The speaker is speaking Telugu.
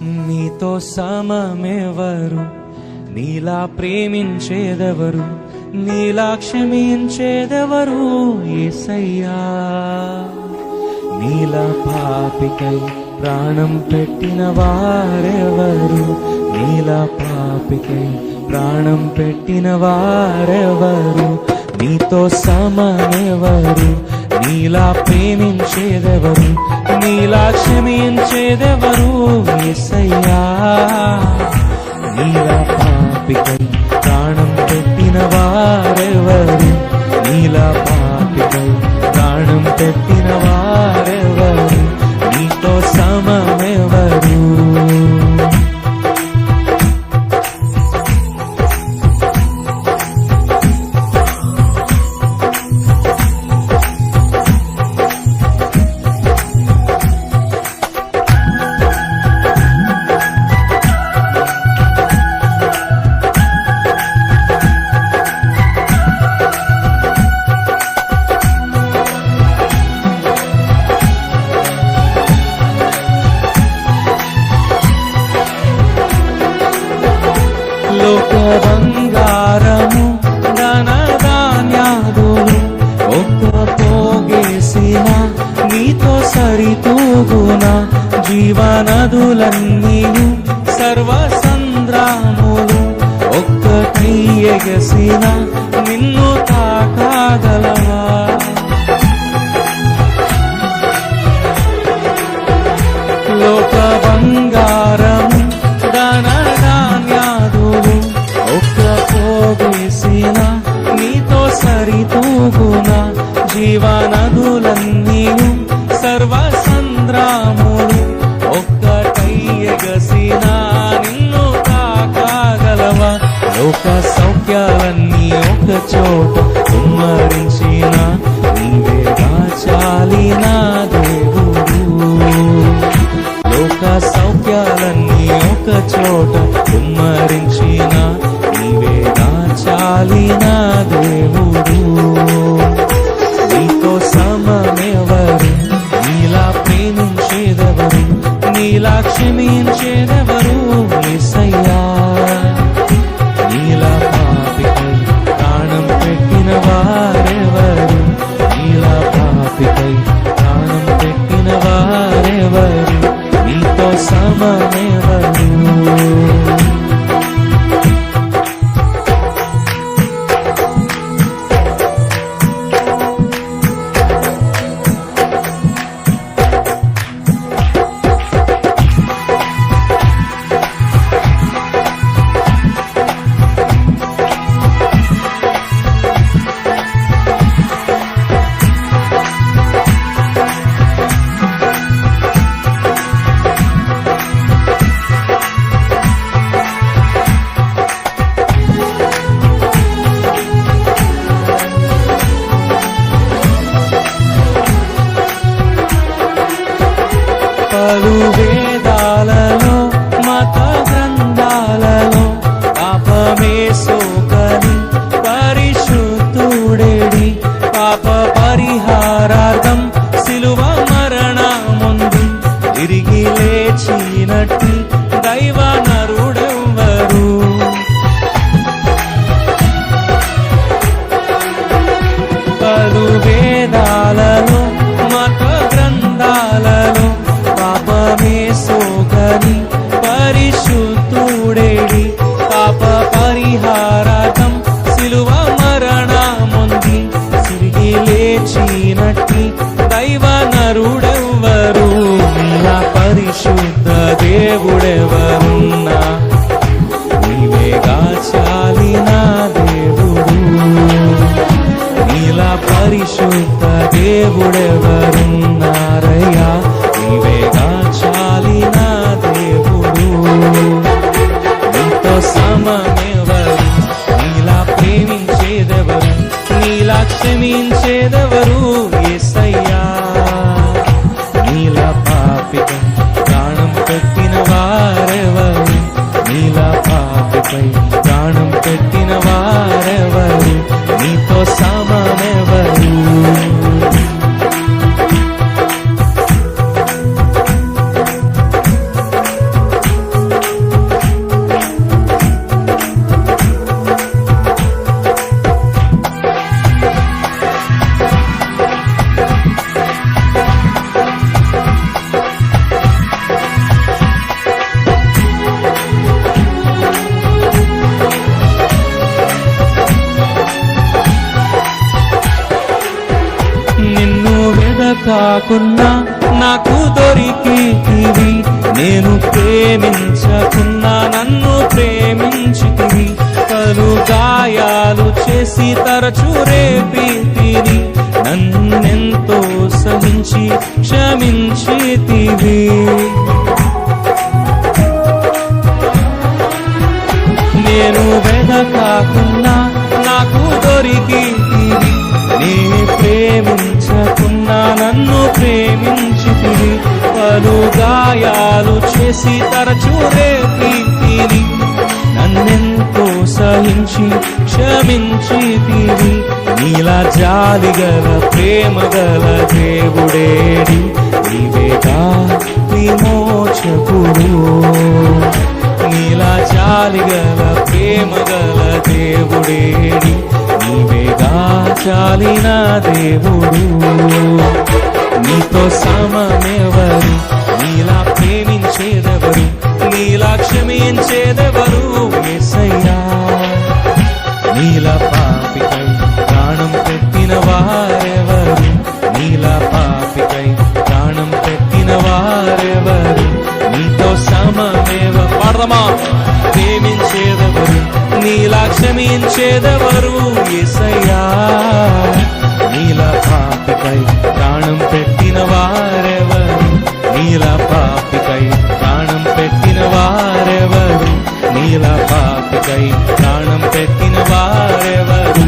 నీతో సమమెవరు, నీలా ప్రేమించేదెవరు, నీలా క్షమించేదెవరు యేసయ్యా. నీలా పాపికై ప్రాణం పెట్టిన వారెవరు, నీలా పాపికై ప్రాణం పెట్టిన వారెవరు. నీతో సమమెవరు, నీలా ప్రేమించేదెవరు, నీలా క్షమించేదెవరు యేసయ్యా. నీలా పాపికై ప్రాణం పెట్టిన వారెవరు, నీలా పాపికై ప్రాణం పెట్టిన వారెవరు. నీతో సమమెవరు. లోక బంగారము ధనధాన్యాదులు ఒక్క పోగేసిన నీతో సరితూగున. జీవనదులన్నీయు సర్వసంద్రాములు ఒక్కటై ఎగసిన నిన్ను తాకాగలవా. లోక బంగారము ధనధాన్యాదులు ఒక్క పోగేసిన నీతో సరితూగున. జీవనదులన్నీయు సర్వసంద్రాములు ఒక్కటై ఎగసిన నిన్ను తాకాగలవా. లోక సౌఖ్యాలన్నీ ఒక చోట కుమ్మరించిన నీవేగా చాలిన దేవుడు. లోక సౌఖ్యాలన్నీ ఒక చోట కుమ్మరించిన నీవేగా చాలిన దేవుడు. నీతో సమమెవరు, నీలా ప్రేమించేదెవరు, నీలా క్షమించేదెవరు యేసయ్యా. నీలా పాపికై ప్రాణం పెట్టిన వారెవరు, నీలా పాపికై ప్రాణం పెట్టిన వారెవరు. నీతో సమమెవరు. పలు వేదాలలో మత గ్రంథాలలో పాపమే సోకని పరిశుద్ధుడేడి. పాప పరిహారార్థం సిలువ మరణముందు తిరిగి లేచినట్టి దైవ నరుడెవ్వరు. పలు వేదాలలో మత గ్రంథాలలో పాపమే సోకని పరిశుద్ధుడేడి. పాప పరిహారార్థం సిలువ మరణముంది తిరిగి లేచినట్టి దైవ నరుడెవ్వరు. నీలా పరిశుద్ధ దేవుడెవరున్నా నీవేగా చాలిన దేవుడు. నీలా పరిశుద్ధ దేవుడెవరున్నారయ్యా, నీవేగా చాలిన దేవుడు. నీతో సమమెవరు, నీలా ప్రేమించేదెవరు, నీలా క్షమించేదెవరు యేసయ్యా. నీలా పాపికై ప్రాణం పెట్టిన వారెవరు, నీలా పాపికై ప్రాణం పెట్టిన వారెవరు. నీతో సమమెవరు. కాకున్నా నాకు దొరికితివి, నేను ప్రేమించకున్నా నన్ను ప్రేమించితివి, పలు గాయాలు చేసి తరచు రేపితివి, నన్నెంతో సహించి క్షమించితివి. నేను వెదకాకున్నా నాకు దొరికితివి, నీ ప్రేమించకున్నా నన్ను ప్రేమించితివి, పలు గాయాలు చేసి తరచు రేపితివి, నన్నెంతో సహించి క్షమించితివి. నీలా జాలిగల ప్రేమగల దేవుడేడి, నీవేగా విమోచకుడు. నీలా జాలిగల ప్రేమగల దేవుడేడి, నీవేగా చాలిన దేవుడు. నీతో సమమెవరు, నీలా ప్రేమించేదెవరు, నీలా క్షమించేదెవరు యేసయ్యా. నీలా పాపికై ప్రాణం పెట్టిన వారెవరు, నీలా పాపికై ప్రాణం పెట్టిన వారెవరు, నీతో సమమేవ పాడదమా. ప్రేమించేదెవరు, నీలా క్షమించేదెవరు యేసయ్యా. నీలా పాపికై ప్రాణం పెట్టిన వారెవరు, నీలా పాపికై ప్రాణం పెట్టిన వారెవరు, నీలా పాపికై ప్రాణం పెట్టిన వారెవరు,